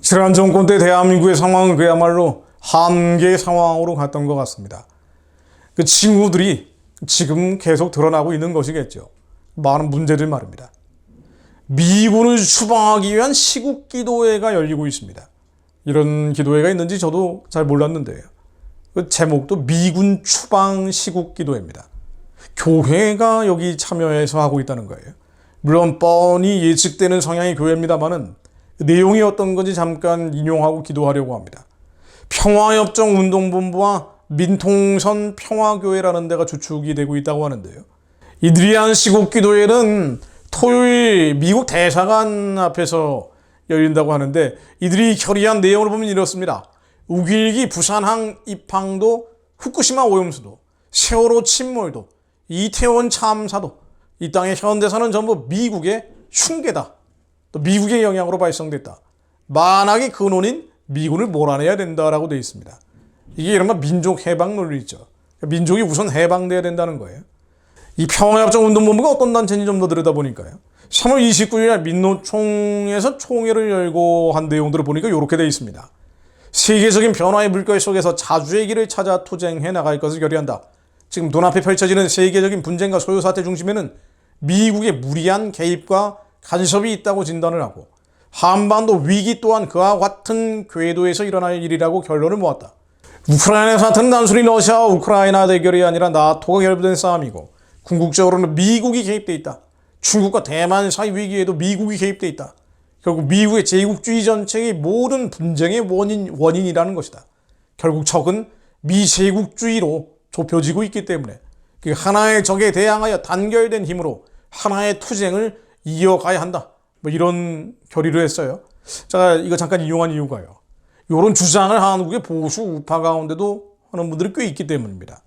지난 정권 때 대한민국의 상황은 그야말로 한계 상황으로 갔던 것 같습니다. 그 징후들이 지금 계속 드러나고 있는 것이겠죠. 많은 문제들 말입니다. 미군을 추방하기 위한 시국 기도회가 열리고 있습니다. 이런 기도회가 있는지 저도 잘 몰랐는데요. 그 제목도 미군 추방 시국 기도회입니다. 교회가 여기 참여해서 하고 있다는 거예요. 물론 뻔히 예측되는 성향의 교회입니다만은 내용이 어떤 건지 잠깐 인용하고 기도하려고 합니다. 평화협정운동본부와 민통선 평화교회라는 데가 주축이 되고 있다고 하는데요. 이들이 한 시국기도회는 토요일 미국 대사관 앞에서 열린다고 하는데 이들이 결의한 내용을 보면 이렇습니다. 5.12 부산항 입항도 후쿠시마 오염수도 세월호 침몰도 이태원 참사도 이 땅의 현대사는 전부 미국의 흉계다. 또 미국의 영향으로 발생됐다. 만악의 근원인 미군을 몰아내야 된다라고 되어 있습니다. 이게 이른바 민족 해방 논리죠. 민족이 우선 해방돼야 된다는 거예요. 이 평화협정운동본부가 어떤 단체인지 좀 더 들여다보니까요. 3월 29일 날 민노총에서 총회를 열고 한 내용들을 보니까 이렇게 되어 있습니다. 세계적인 변화의 물결 속에서 자주의 길을 찾아 투쟁해 나갈 것을 결의한다. 지금 눈앞에 펼쳐지는 세계적인 분쟁과 소요사태 중심에는 미국의 무리한 개입과 간섭이 있다고 진단을 하고 한반도 위기 또한 그와 같은 궤도에서 일어날 일이라고 결론을 모았다. 우크라이나 사태는 단순히 러시아와 우크라이나 대결이 아니라 나토가 결부된 싸움이고 궁극적으로는 미국이 개입돼 있다. 중국과 대만 사이 위기에도 미국이 개입돼 있다. 결국 미국의 제국주의 정책이 모든 분쟁의 원인이라는 것이다. 결국 적은 미제국주의로 좁혀지고 있기 때문에 그 하나의 적에 대항하여 단결된 힘으로 하나의 투쟁을 이어가야 한다. 뭐 이런 결의를 했어요. 제가 이거 잠깐 인용한 이유가요. 이런 주장을 한국의 보수 우파 가운데도 하는 분들이 꽤 있기 때문입니다.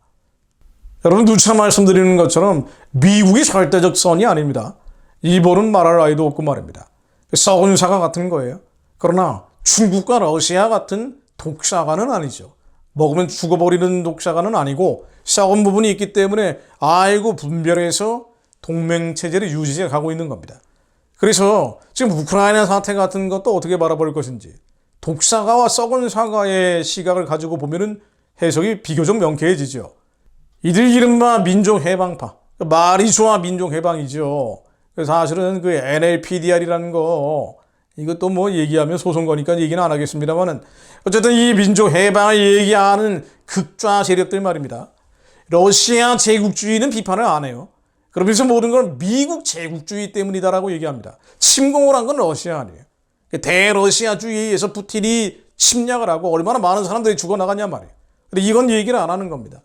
여러분 누차 말씀드리는 것처럼 미국이 절대적 선이 아닙니다. 일본은 말할 나위도 없고 말입니다. 썩은 사과 같은 거예요. 그러나 중국과 러시아 같은 독사과는 아니죠. 먹으면 죽어버리는 독사과는 아니고 썩은 부분이 있기 때문에 알고 분별해서 동맹체제를 유지해 가고 있는 겁니다. 그래서 지금 우크라이나 사태 같은 것도 어떻게 바라볼 것인지 독사과와 썩은 사과의 시각을 가지고 보면은 해석이 비교적 명쾌해지죠. 이들 이른바 민족해방파. 말이 좋아 민족해방이죠. 사실은 그 NLPDR이라는 거 이것도 뭐 얘기하면 소송 거니까 얘기는 안 하겠습니다만은 어쨌든 이 민족해방을 얘기하는 극좌 세력들 말입니다. 러시아 제국주의는 비판을 안 해요. 그러면서 모든 건 미국 제국주의 때문이다라고 얘기합니다. 침공을 한 건 러시아 아니에요. 대러시아주의에 의해서 푸틴이 침략을 하고 얼마나 많은 사람들이 죽어나갔냐 말이에요. 근데 이건 얘기를 안 하는 겁니다.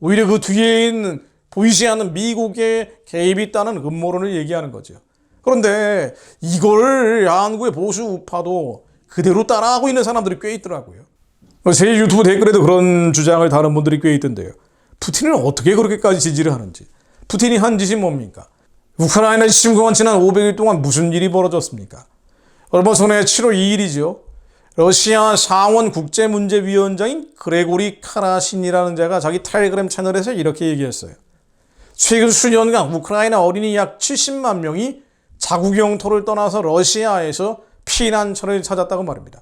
오히려 그 뒤에 있는 보이지 않는 미국의 개입이 있다는 음모론을 얘기하는 거죠. 그런데 이걸 한국의 보수 우파도 그대로 따라하고 있는 사람들이 꽤 있더라고요. 제 유튜브 댓글에도 그런 주장을 다른 분들이 꽤 있던데요. 푸틴을 어떻게 그렇게까지 지지를 하는지. 푸틴이 한 짓이 뭡니까? 우크라이나 침공한 지난 500일 동안 무슨 일이 벌어졌습니까? 얼마 전에 7월 2일이죠. 러시아 상원 국제문제위원장인 그레고리 카라신이라는 자가 자기 텔레그램 채널에서 이렇게 얘기했어요. 최근 수년간 우크라이나 어린이 약 70만 명이 자국 영토를 떠나서 러시아에서 피난처를 찾았다고 말입니다.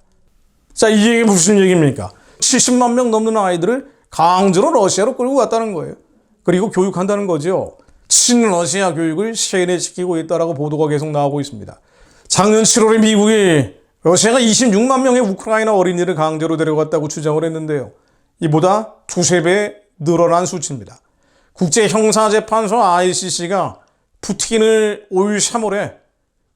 자, 이게 무슨 얘기입니까? 70만 명 넘는 아이들을 강제로 러시아로 끌고 갔다는 거예요. 그리고 교육한다는 거죠. 친러시아 교육을 세뇌시키고 있다라고 보도가 계속 나오고 있습니다. 작년 7월에 미국이 러시아가 26만 명의 우크라이나 어린이를 강제로 데려갔다고 추정을 했는데요. 이보다 두세 배 늘어난 수치입니다. 국제형사재판소 ICC가 푸틴을 올 3월에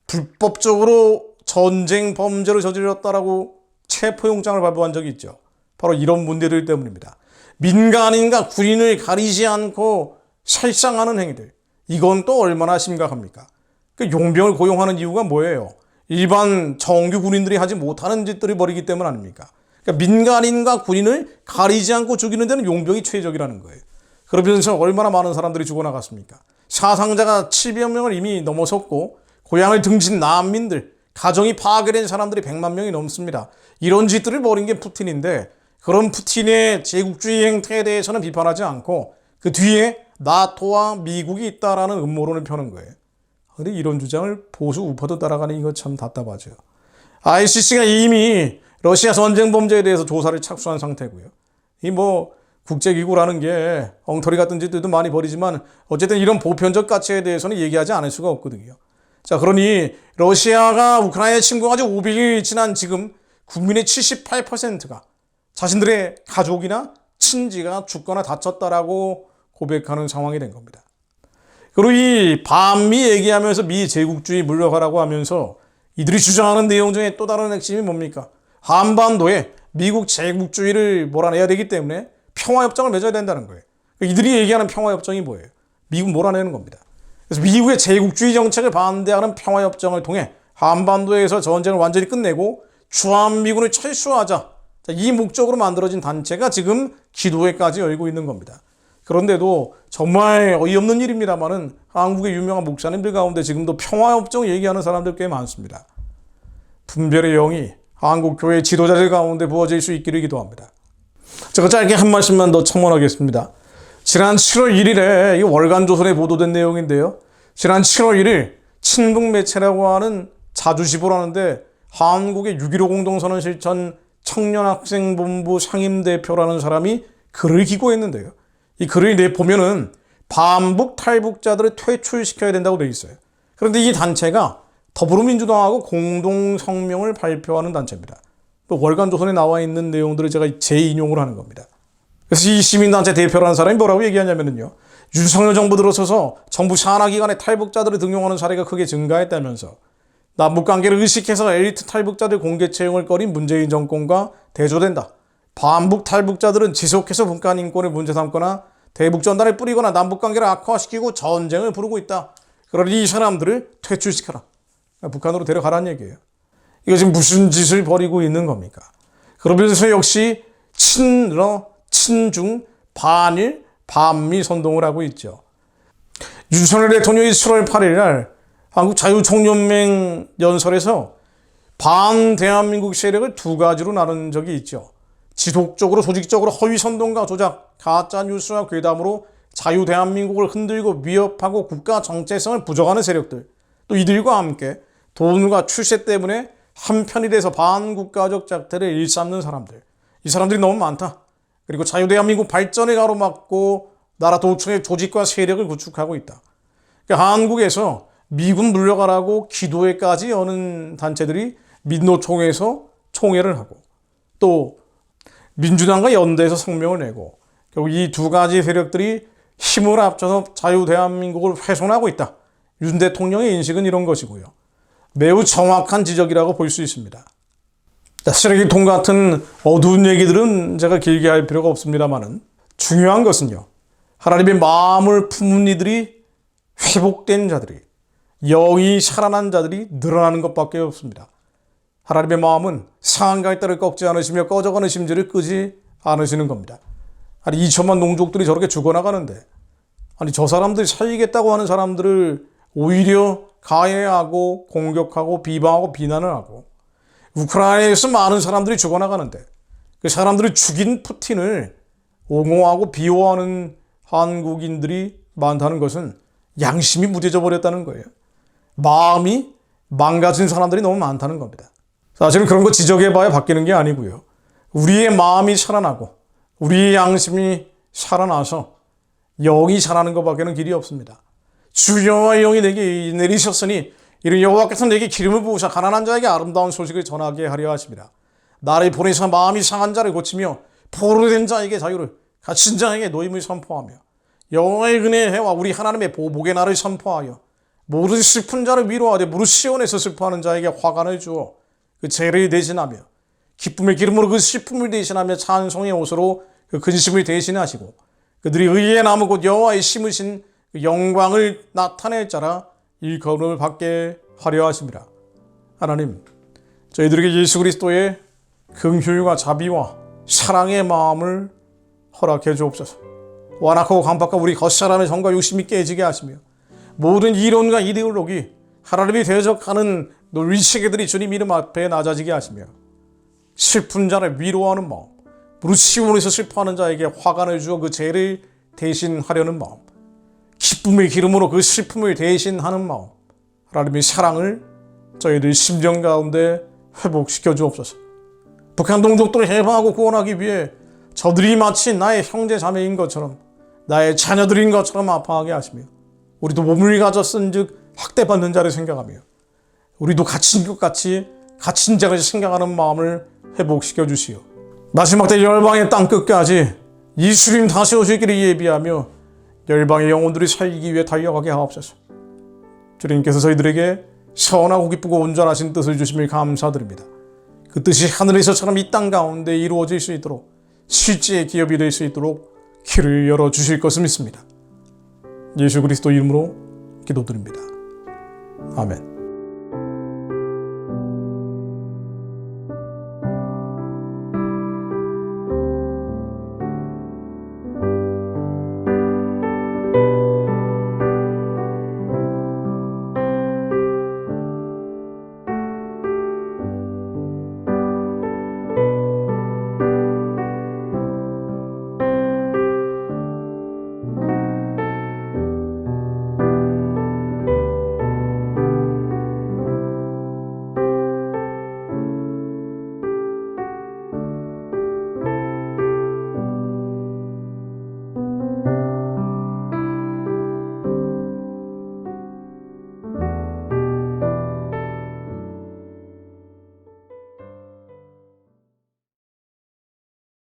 불법적으로 전쟁 범죄를 저질렀다라고 체포영장을 발부한 적이 있죠. 바로 이런 문제들 때문입니다. 민간인과 군인을 가리지 않고 살상하는 행위들. 이건 또 얼마나 심각합니까? 그 용병을 고용하는 이유가 뭐예요? 일반 정규 군인들이 하지 못하는 짓들을 벌이기 때문 아닙니까? 그러니까 민간인과 군인을 가리지 않고 죽이는 데는 용병이 최적이라는 거예요. 그러면서 얼마나 많은 사람들이 죽어나갔습니까? 사상자가 700여 명을 이미 넘어섰고 고향을 등진 난민들, 가정이 파괴된 사람들이 100만 명이 넘습니다. 이런 짓들을 벌인 게 푸틴인데 그런 푸틴의 제국주의 행태에 대해서는 비판하지 않고 그 뒤에 나토와 미국이 있다라는 음모론을 펴는 거예요. 근데 이런 주장을 보수 우파도 따라가는 이거 참 답답하죠. ICC가 이미 러시아 전쟁 범죄에 대해서 조사를 착수한 상태고요. 이 뭐 국제기구라는 게 엉터리 같은 짓들도 많이 벌이지만 어쨌든 이런 보편적 가치에 대해서는 얘기하지 않을 수가 없거든요. 자, 그러니 러시아가 우크라이나에 침공한 지 500일 지난 지금 국민의 78%가 자신들의 가족이나 친지가 죽거나 다쳤다라고 고백하는 상황이 된 겁니다. 그리고 이 반미 얘기하면서 미 제국주의 물러가라고 하면서 이들이 주장하는 내용 중에 또 다른 핵심이 뭡니까? 한반도에 미국 제국주의를 몰아내야 되기 때문에 평화협정을 맺어야 된다는 거예요. 이들이 얘기하는 평화협정이 뭐예요? 미국 몰아내는 겁니다. 그래서 미국의 제국주의 정책을 반대하는 평화협정을 통해 한반도에서 전쟁을 완전히 끝내고 주한미군을 철수하자. 이 목적으로 만들어진 단체가 지금 기도회까지 열고 있는 겁니다. 그런데도 정말 어이없는 일입니다만은 한국의 유명한 목사님들 가운데 지금도 평화협정 얘기하는 사람들 꽤 많습니다. 분별의 영이 한국교회 지도자들 가운데 부어질 수 있기를 기도합니다. 제가 짧게 한 말씀만 더 첨언하겠습니다. 지난 7월 1일에 이 월간조선에 보도된 내용인데요. 지난 7월 1일 친북 매체라고 하는 자주시보라는데 한국의 6.15 공동선언 실천 청년학생본부 상임대표라는 사람이 글을 기고했는데요. 이 글을 내보면은 반북 탈북자들을 퇴출시켜야 된다고 되어 있어요. 그런데 이 단체가 더불어민주당하고 공동성명을 발표하는 단체입니다. 월간조선에 나와 있는 내용들을 제가 재인용을 하는 겁니다. 그래서 이 시민단체 대표라는 사람이 뭐라고 얘기하냐면요. 윤석열 정부 들어서서 정부 산하기관에 탈북자들을 등용하는 사례가 크게 증가했다면서 남북관계를 의식해서 엘리트 탈북자들 공개 채용을 꺼린 문재인 정권과 대조된다. 반북 탈북자들은 지속해서 북한 인권을 문제 삼거나 대북 전단을 뿌리거나 남북관계를 악화시키고 전쟁을 부르고 있다. 그러니 이 사람들을 퇴출시켜라. 북한으로 데려가라는 얘기예요. 이거 지금 무슨 짓을 벌이고 있는 겁니까? 그러면서 역시 친러, 친중, 반일, 반미 선동을 하고 있죠. 윤석열 대통령이 7월 8일 날 한국자유총연맹 연설에서 반대한민국 세력을 두 가지로 나눈 적이 있죠. 지속적으로 조직적으로 허위 선동과 조작, 가짜 뉴스와 괴담으로 자유대한민국을 흔들고 위협하고 국가 정체성을 부정하는 세력들, 또 이들과 함께 돈과 출세 때문에 한편이 돼서 반국가적 작태를 일삼는 사람들, 이 사람들이 너무 많다. 그리고 자유대한민국 발전을 가로막고 나라 도청의 조직과 세력을 구축하고 있다. 그러니까 한국에서 미군 물러가라고 기도회까지 여는 단체들이 민노총에서 총회를 하고 또 민주당과 연대해서 성명을 내고 결국 이 두 가지 세력들이 힘을 합쳐서 자유대한민국을 훼손하고 있다. 윤 대통령의 인식은 이런 것이고요. 매우 정확한 지적이라고 볼 수 있습니다. 쓰레기통 같은 어두운 얘기들은 제가 길게 할 필요가 없습니다만은 중요한 것은요. 하나님의 마음을 품은 이들이 회복된 자들이 영이 살아난 자들이 늘어나는 것밖에 없습니다. 하나님의 마음은 상한 갈대를 꺾지 않으시며 꺼져가는 심지를 끄지 않으시는 겁니다. 아니 2천만 농족들이 저렇게 죽어나가는데 아니 저 사람들이 살리겠다고 하는 사람들을 오히려 가해하고 공격하고 비방하고 비난을 하고 우크라이나에서 많은 사람들이 죽어나가는데 그 사람들을 죽인 푸틴을 옹호하고 비호하는 한국인들이 많다는 것은 양심이 무뎌져 버렸다는 거예요. 마음이 망가진 사람들이 너무 많다는 겁니다. 사실은 그런 거 지적해봐야 바뀌는 게 아니고요. 우리의 마음이 살아나고 우리의 양심이 살아나서 영이 살아나는 것밖에는 길이 없습니다. 주 여호와의 영이 내게 내리셨으니 이는 여호와께서 내게 기름을 부으사 가난한 자에게 아름다운 소식을 전하게 하려 하십니다. 나를 보내사 마음이 상한 자를 고치며 포로된 자에게 자유를 갇힌 자에게 노임을 선포하며 여호와의 은혜의 해와 우리 하나님의 보복의 날을 선포하여 모든 슬픈 자를 위로하되 무릇 시온에서 슬퍼하는 자에게 화관을 주어 그 죄를 대신하며 기쁨의 기름으로 그 슬픔을 대신하며 찬송의 옷으로 그 근심을 대신하시고 그들이 의의 나무 곧 여호와의 심으신 그 영광을 나타낼 자라 일컬음을 받게 하려 하십니다. 하나님, 저희들에게 예수 그리스도의 긍휼과 자비와 사랑의 마음을 허락해 주옵소서. 완악하고 강박한 우리 겉사람의 성과 욕심이 깨지게 하시며 모든 이론과 이데올로기 하나님이 대적하는 논리체계들이 주님 이름 앞에 낮아지게 하시며 슬픈 자를 위로하는 마음, 무릇 시온에서 슬퍼하는 자에게 화관을 주어 그 죄를 대신하려는 마음, 기쁨의 기름으로 그 슬픔을 대신하는 마음, 하나님의 사랑을 저희들 심령 가운데 회복시켜 주옵소서. 북한 동족들을 해방하고 구원하기 위해 저들이 마치 나의 형제 자매인 것처럼 나의 자녀들인 것처럼 아파하게 하시며 우리도 몸을 가져 쓴즉 학대받는 자를 생각하며 우리도 갇힌 것 같이 갇힌 자를 생각하는 마음을 회복시켜 주시오. 마지막 때 열방의 땅 끝까지 예수님 다시 오시기를 예비하며 열방의 영혼들이 살기 위해 달려가게 하옵소서. 주님께서 저희들에게 선하고 기쁘고 온전하신 뜻을 주심을 감사드립니다. 그 뜻이 하늘에서처럼 이 땅 가운데 이루어질 수 있도록 실제 기업이 될 수 있도록 길을 열어주실 것을 믿습니다. 예수 그리스도 이름으로 기도드립니다. 아멘.